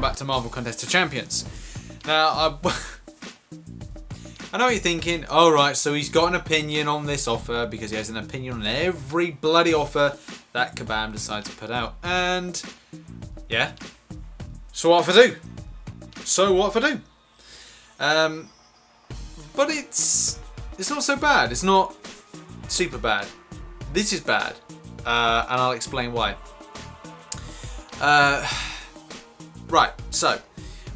welcome back to Marvel Contest of Champions. Now, I know what you're thinking, alright, so he's got an opinion on this offer because he has an opinion on every bloody offer that Kabam decides to put out. And, yeah, so what if I do? But it's not so bad. It's not super bad. This is bad, and I'll explain why. Right, so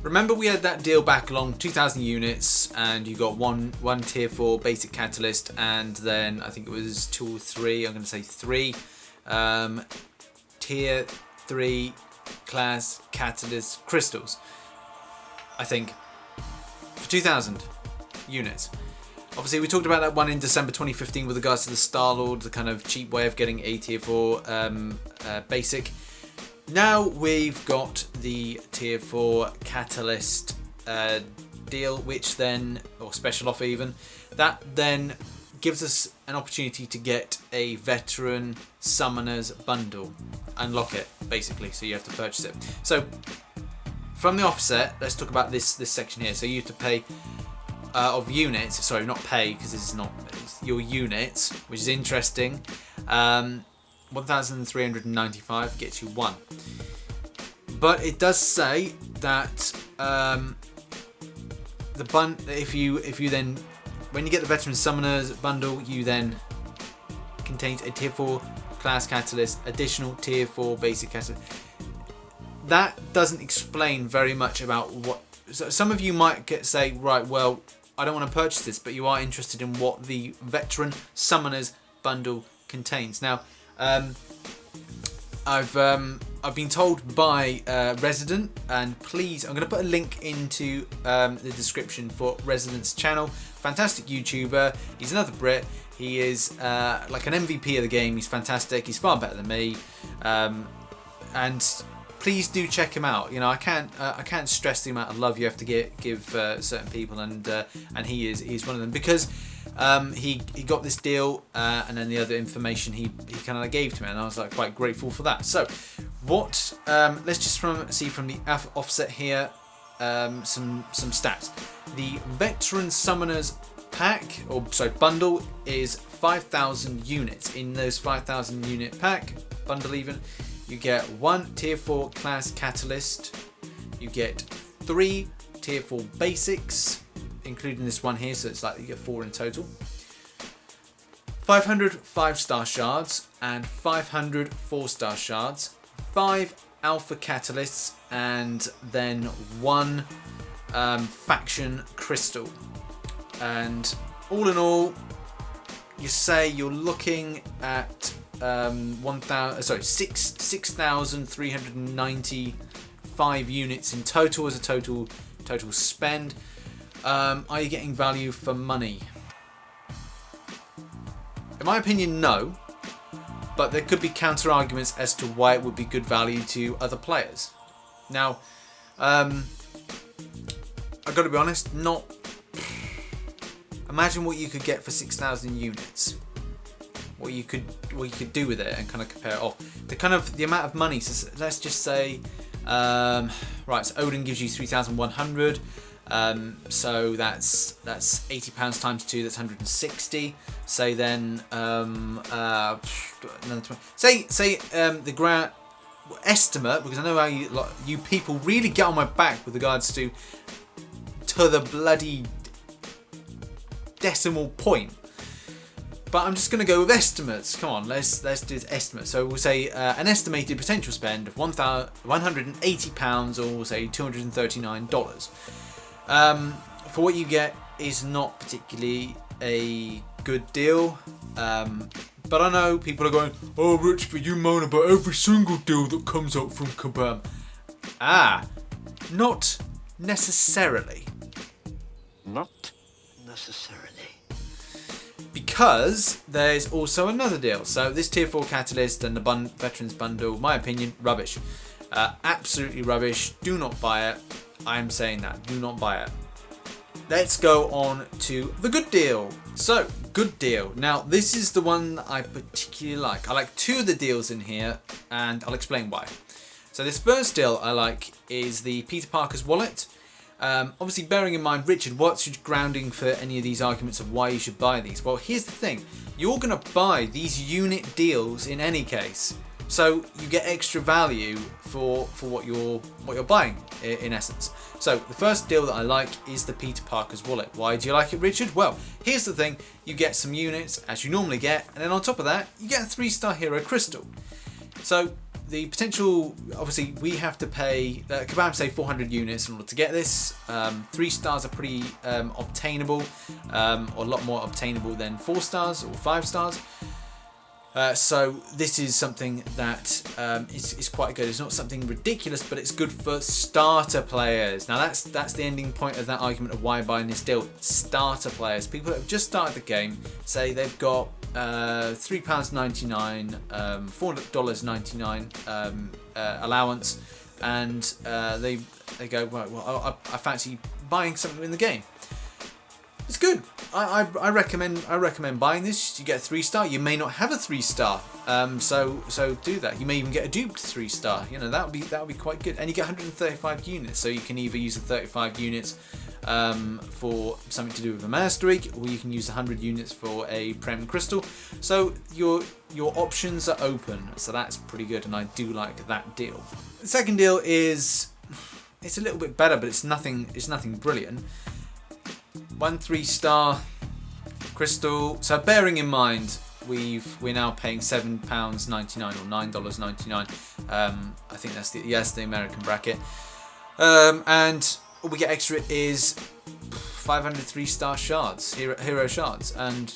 remember we had that deal back along 2,000 units, and you got one tier 4 basic catalyst, and then I think it was 2 or 3. I'm going to say 3 tier 3 class catalyst crystals. I think for 2,000 units. Obviously, we talked about that one in December 2015 with regards to the Star-Lord, the kind of cheap way of getting a tier 4 basic. Now we've got the tier 4 catalyst deal, which then, or special offer even, that then gives us an opportunity to get a veteran summoners bundle. Unlock it, basically, so you have to purchase it. So from the offset, let's talk about this section here. So you have to pay of units, sorry, not pay, because this is not your units, which is interesting. 1,395 gets you 1. But it does say that if you then, when you get the veteran summoners bundle, you then contains a tier 4 class catalyst, additional tier 4 basic catalyst. That doesn't explain very much about what. So some of you might say, right, well, I don't want to purchase this, but you are interested in what the veteran summoners bundle contains. Now, I've been told by Resident, and please, I'm going to put a link into the description for Resident's channel. Fantastic YouTuber. He's another Brit. He is like an MVP of the game. He's fantastic. He's far better than me, and please do check him out. You know, I can't stress the amount of love you have to give certain people, and he's one of them, because he got this deal, and then the other information he kind of gave to me, and I was like quite grateful for that. So what? Let's just see from the offset here some stats. The veteran summoners pack, or sorry, bundle, is 5,000 units. In those 5,000 unit pack bundle, even, you get 1 tier 4 class catalyst, you get 3 tier 4 basics, including this one here, so it's like you get 4 in total, 500 5-star shards and 500 4-star shards, 5 alpha catalysts, and then 1 faction crystal. And all in all, you say you're looking at 6,395 units in total as a total spend. Are you getting value for money? In my opinion, no. But there could be counter arguments as to why it would be good value to other players. Now, I've got to be honest, not. Imagine what you could get for 6,000 units. What you could do with it, and kind of compare it off. The amount of money. So let's just say, right. So Odin gives you 3,100. So that's £80 times 2. That's 160. Say then another 20. Say the grant estimate, because I know how you people really get on my back with regards to the bloody decimal point. But I'm just going to go with estimates. Come on, let's do this estimate. So we'll say an estimated potential spend of £180, or we'll say $239. For what you get is not particularly a good deal. But I know people are going, oh, Rich, but you moan about every single deal that comes up from Kabam. Not necessarily. Not necessarily. Because there's also another deal. So this tier 4 catalyst and the veterans bundle, my opinion, rubbish. Absolutely rubbish. Do not buy it. I'm saying that. Do not buy it. Let's go on to the good deal. So, good deal. Now, this is the one that I particularly like. I like 2 of the deals in here, and I'll explain why. So this first deal I like is the Peter Parker's wallet. Obviously, bearing in mind, Richard, what's your grounding for any of these arguments of why you should buy these? Well, here's the thing. You're going to buy these unit deals in any case. So you get extra value for what you're buying, in essence. So the first deal that I like is the Peter Parker's wallet. Why do you like it, Richard? Well, here's the thing. You get some units, as you normally get, and then on top of that, you get a 3-star hero crystal. So the potential, obviously, we have to pay, Kabam say 400 units in order to get this. 3 stars are pretty obtainable, or a lot more obtainable than 4 stars or 5 stars. So this is something that is quite good. It's not something ridiculous, but it's good for starter players. Now that's the ending point of that argument of why buying this deal. Starter players, people that have just started the game, say they've got £3.99, $4.99 allowance, and they go, right, well, I fancy buying something in the game. It's good. I recommend buying this. You get a 3-star. You may not have a 3-star, so do that. You may even get a duped 3-star. You know, that would be quite good. And you get 135 units, so you can either use the 35 units for something to do with a Mana Streak, or you can use 100 units for a Prem Crystal. So your options are open. So that's pretty good, and I do like that deal. The second deal it's a little bit better, but it's nothing brilliant. 1 3-star crystal. So bearing in mind we're now paying £7.99 or $9.99. I think that's the American bracket. And what we get extra is 500 3-star shards, hero shards, and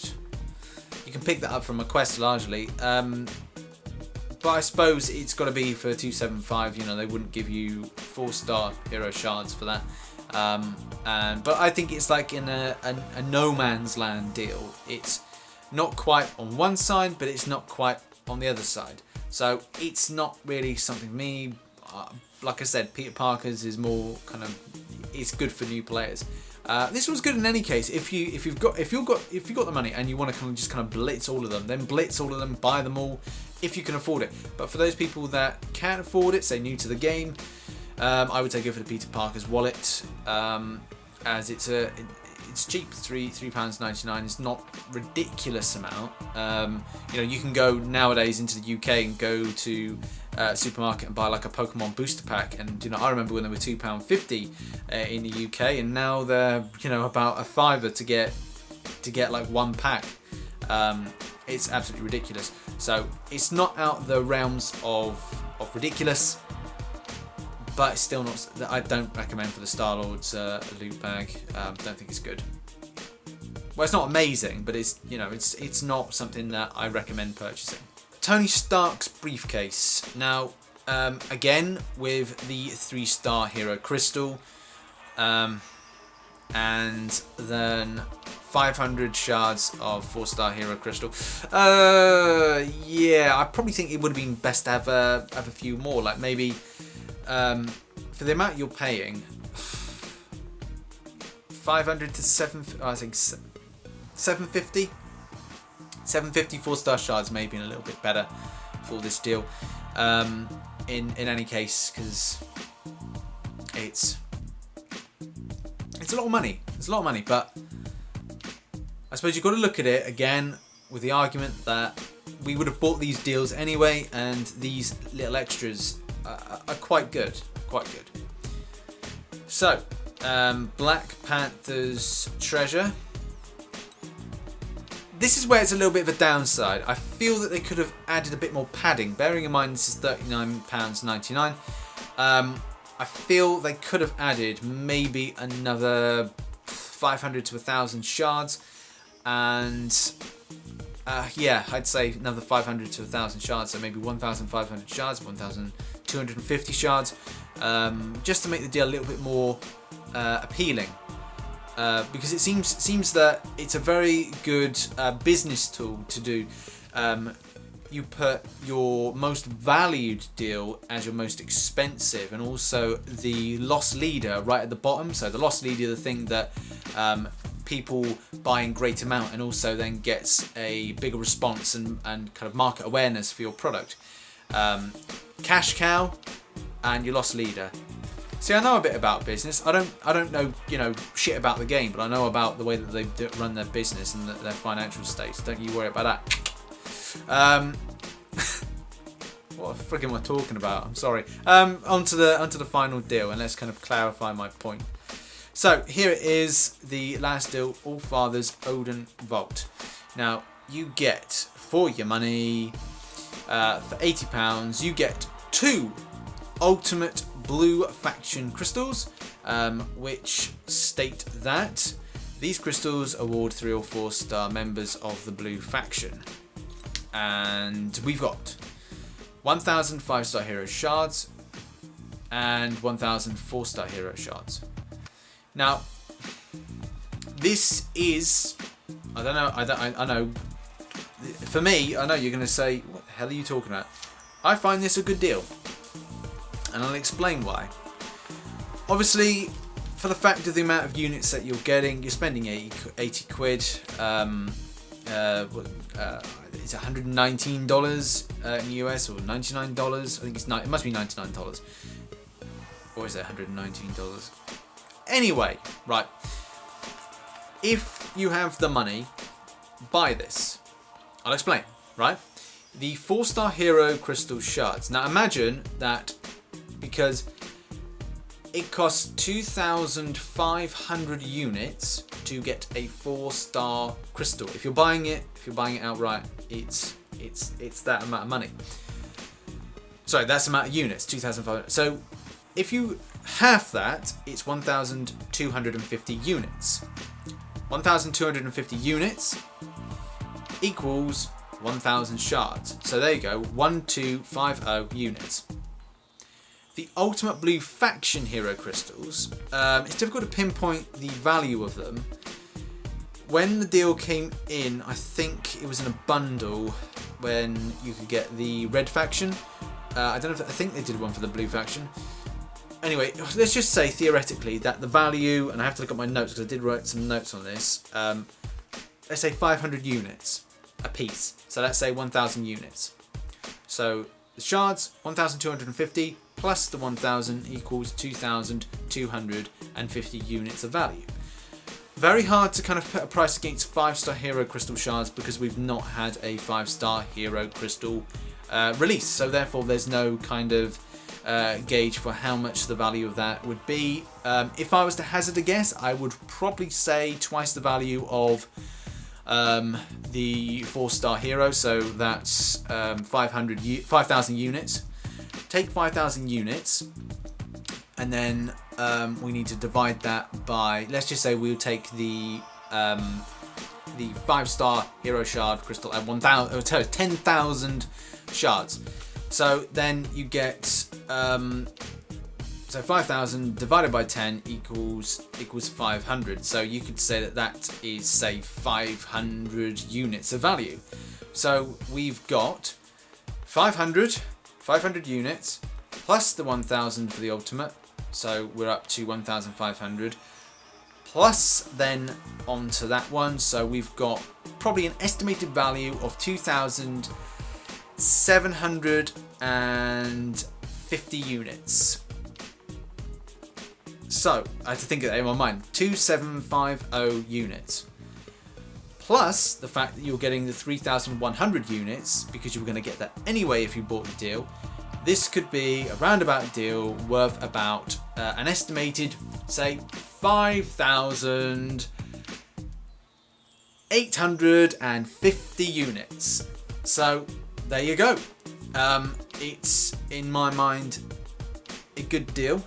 you can pick that up from a quest largely. But I suppose it's got to be for 275. You know, they wouldn't give you 4-star hero shards for that. But I think it's like in a no man's land deal. It's not quite on one side, but it's not quite on the other side. So it's not really something for me. Like I said, Peter Parker's is more kind of, it's good for new players. This was good in any case. If you've got the money and you want to kind of blitz all of them, then blitz all of them, buy them all if you can afford it. But for those people that can't afford it, say new to the game, I would say go for the Peter Parker's wallet, as it's cheap. £3.99 is not ridiculous amount. You know, you can go nowadays into the UK and go to a supermarket and buy like a Pokemon booster pack, and you know, I remember when they were £2.50 in the UK, and now they're, you know, about a £5 to get like one pack. It's absolutely ridiculous. So it's not out the realms of ridiculous. But it's still not. I don't recommend for the Star-Lord's loot bag. Don't think it's good. Well, it's not amazing, but it's, you know, it's not something that I recommend purchasing. Tony Stark's briefcase. Now, again with the 3-star hero crystal, and then 500 shards of 4-star hero crystal. Yeah, I probably think it would have been best to have a few more. Like maybe. For the amount you're paying, 500 to 750. 750 4-star shards may have been a little bit better for this deal. In any case, because it's a lot of money. It's a lot of money, but I suppose you've got to look at it again with the argument that we would have bought these deals anyway, and these little extras are quite good. So, Black Panther's treasure. This is where it's a little bit of a downside. I feel that they could have added a bit more padding. Bearing in mind this is £39.99. I feel they could have added maybe another 500 to 1,000 shards, and yeah, I'd say another 500 to 1,000 shards. So maybe 1,500 shards, 1,250 shards, just to make the deal a little bit more appealing. Because it seems that it's a very good business tool to do. You put your most valued deal as your most expensive, and also the loss leader right at the bottom. So the loss leader, the thing that people buy in great amount, and also then gets a bigger response and kind of market awareness for your product. Cash cow, and you lost leader. See, I know a bit about business. I don't know, shit about the game, but I know about the way that they run their business and their financial states. Don't you worry about that. What the frick am I talking about? I'm sorry. Onto the final deal, and let's kind of clarify my point. So here it is, the last deal, All Fathers Odin Vault. Now you get for your money, for £80, you get 2 Ultimate Blue Faction crystals, which state that these crystals award 3 or 4 star members of the Blue Faction, and we've got 1,000 5-star hero shards and 1,000 4-star hero shards. Now, this is, I don't know, I know, for me, I know you're going to say, what the hell are you talking about? I find this a good deal, and I'll explain why. Obviously, for the fact of the amount of units that you're getting, you're spending 80 quid. It's $119 in the US, or $99. I think it must be $99, or is it $119? Anyway, right. If you have the money, buy this. I'll explain. Right, the 4-star hero crystal shards. Now imagine that, because it costs 2,500 units to get a 4-star crystal. If you're buying it outright, it's that amount of money. Sorry, that's the amount of units, 2,500. So if you half that, it's 1,250 units. 1,250 units equals 1,000 shards. So there you go, 1,250 units. The Ultimate Blue Faction hero crystals, it's difficult to pinpoint the value of them. When the deal came in, I think it was in a bundle when you could get the Red Faction. I think they did one for the Blue Faction. Anyway, let's just say theoretically that the value, and I have to look at my notes because I did write some notes on this, let's say 500 units a piece. So let's say 1,000 units. So the shards, 1,250 plus the 1,000 equals 2,250 units of value. Very hard to kind of put a price against 5-star hero crystal shards because we've not had a 5-star hero crystal release. So therefore there's no kind of gauge for how much the value of that would be. If I was to hazard a guess, I would probably say twice the value of the 4-star hero, so that's 5,000 units. Take 5,000 units, and then we need to divide that by, let's just say we'll take the 5-star hero shard crystal at 10,000 shards. So then you get so 5,000 divided by 10 equals 500. So you could say that is, say, 500 units of value. So we've got 500 units plus the 1,000 for the ultimate. So we're up to 1,500 plus then onto that one. So we've got probably an estimated value of 2,750 units. So I had to think of that in my mind. 2,750 units. Plus the fact that you're getting the 3,100 units because you were going to get that anyway if you bought the deal. This could be a roundabout deal worth about an estimated, say, 5,850 units. So there you go. It's, in my mind, a good deal.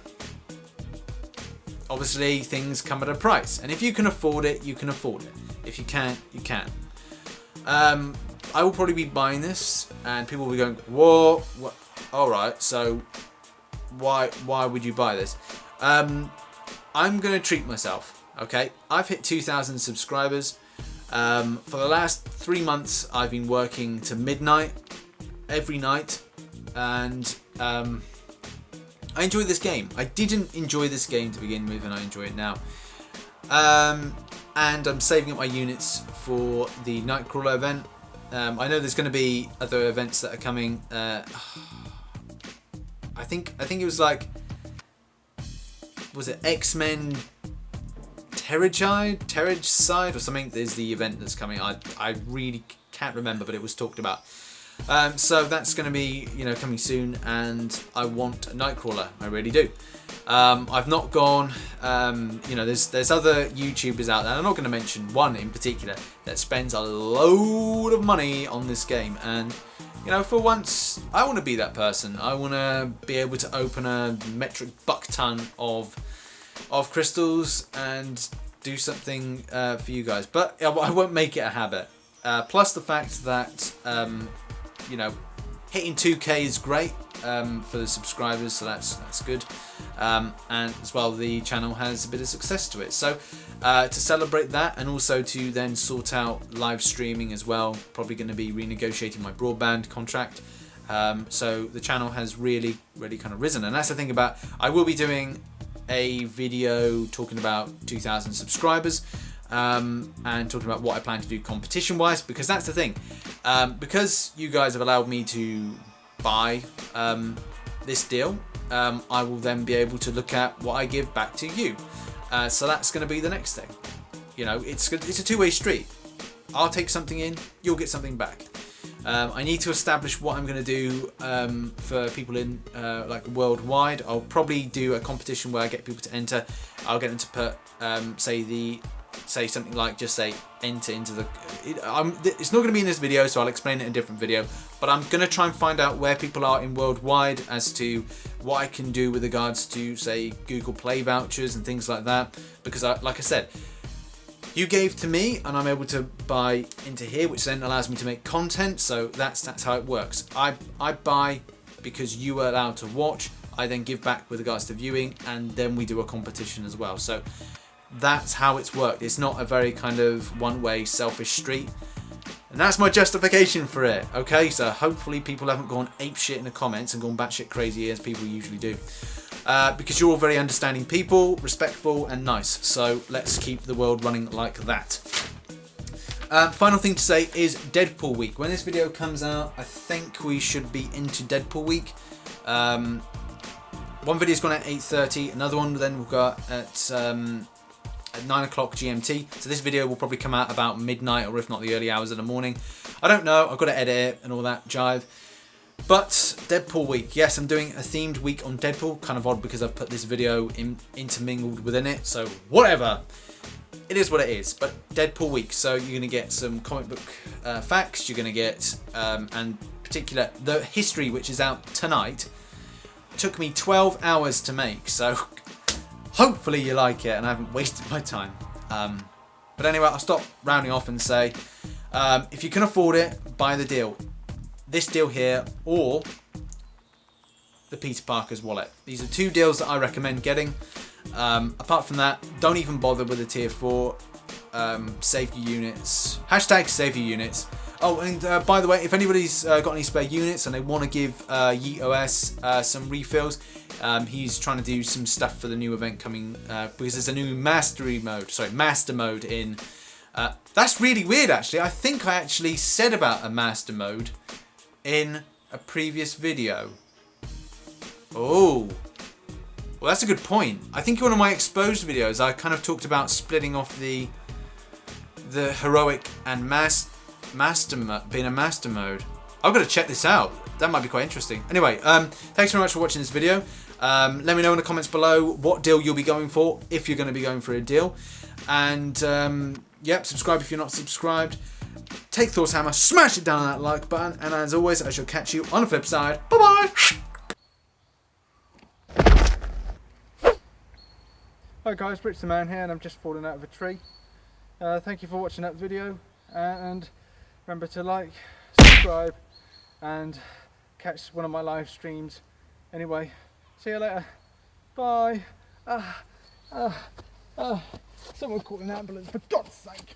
Obviously, things come at a price, and if you can afford it, you can afford it. If you can't, you can't. I will probably be buying this, and people will be going, "Whoa, what? All right, so why would you buy this?" I'm gonna treat myself. Okay, I've hit 2,000 subscribers. For the last 3 months, I've been working to midnight every night, and I enjoy this game. I didn't enjoy this game to begin with, and I enjoy it now. And I'm saving up my units for the Nightcrawler event. I know there's going to be other events that are coming. I think it was like, was it X-Men Terroricide or something is the event that's coming. I really can't remember, but it was talked about. So that's going to be, you know, coming soon, and I want a Nightcrawler. I really do. I've not gone. You know, there's other YouTubers out there. I'm not going to mention one in particular that spends a load of money on this game, and you know, for once, I want to be that person. I want to be able to open a metric buck ton of crystals and do something for you guys. But I won't make it a habit. Plus the fact that you know, hitting 2K is great for the subscribers, so that's good. And as well, the channel has a bit of success to it. So to celebrate that, and also to then sort out live streaming as well, probably going to be renegotiating my broadband contract. So the channel has really kind of risen, and that's the thing about, I will be doing a video talking about 2,000 subscribers. And talking about what I plan to do competition wise, because that's the thing, because you guys have allowed me to buy this deal, I will then be able to look at what I give back to you. So that's going to be the next thing. You know, it's a two-way street. I'll take something in, you'll get something back. I need to establish what I'm going to do for people in like worldwide. I'll probably do a competition where I get people to enter. I'll get them to put say something like, just say enter into the, it's not going to be in this video, so I'll explain it in a different video, but I'm going to try and find out where people are in worldwide as to what I can do with regards to, say, Google Play vouchers and things like that, because like I said, you gave to me and I'm able to buy into here, which then allows me to make content. So that's how it works. I buy because you are allowed to watch. I then give back with regards to viewing, and then we do a competition as well. So that's how it's worked. It's not a very kind of one-way selfish street, and that's my justification for it. Okay, so hopefully people haven't gone apeshit in the comments and gone batshit crazy as people usually do, because you're all very understanding people, respectful and nice. So let's keep the world running like that. Final thing to say is Deadpool week. When this video comes out, I think we should be into Deadpool week. One video's gone at 8:30, another one then we'll go at 9 o'clock GMT. So this video will probably come out about midnight, or if not the early hours of the morning. I don't know, I've got to edit it and all that jive. But Deadpool week, yes, I'm doing a themed week on Deadpool. Kind of odd because I've put this video intermingled within it, so whatever. It is what it is, but Deadpool week. So you're going to get some comic book facts, you're going to get, and particular, the history, which is out tonight. Took me 12 hours to make, so hopefully you like it and I haven't wasted my time. But anyway, I'll stop rounding off and say, if you can afford it, buy the deal. This deal here, or the Peter Parker's wallet. These are two deals that I recommend getting. Apart from that, don't even bother with the tier 4. Save your units. Hashtag save your units. Oh, and by the way, if anybody's got any spare units and they want to give Yeet OS some refills, he's trying to do some stuff for the new event coming, because there's a new master mode in. That's really weird, actually. I think I actually said about a master mode in a previous video. Oh, well, that's a good point. I think in one of my exposed videos, I kind of talked about splitting off the heroic and being a master mode. I've got to check this out. That might be quite interesting. Anyway, thanks very much for watching this video. Let me know in the comments below what deal you'll be going for, if you're going to be going for a deal. And yep, subscribe if you're not subscribed. Take Thor's hammer, smash it down on that like button, and as always, I shall catch you on the flip side. Bye bye. Hi guys, RichTheMan here, and I'm just falling out of a tree. Thank you for watching that video, and remember to like, subscribe, and catch one of my live streams. Anyway, see you later. Bye. Someone call an ambulance, for God's sake.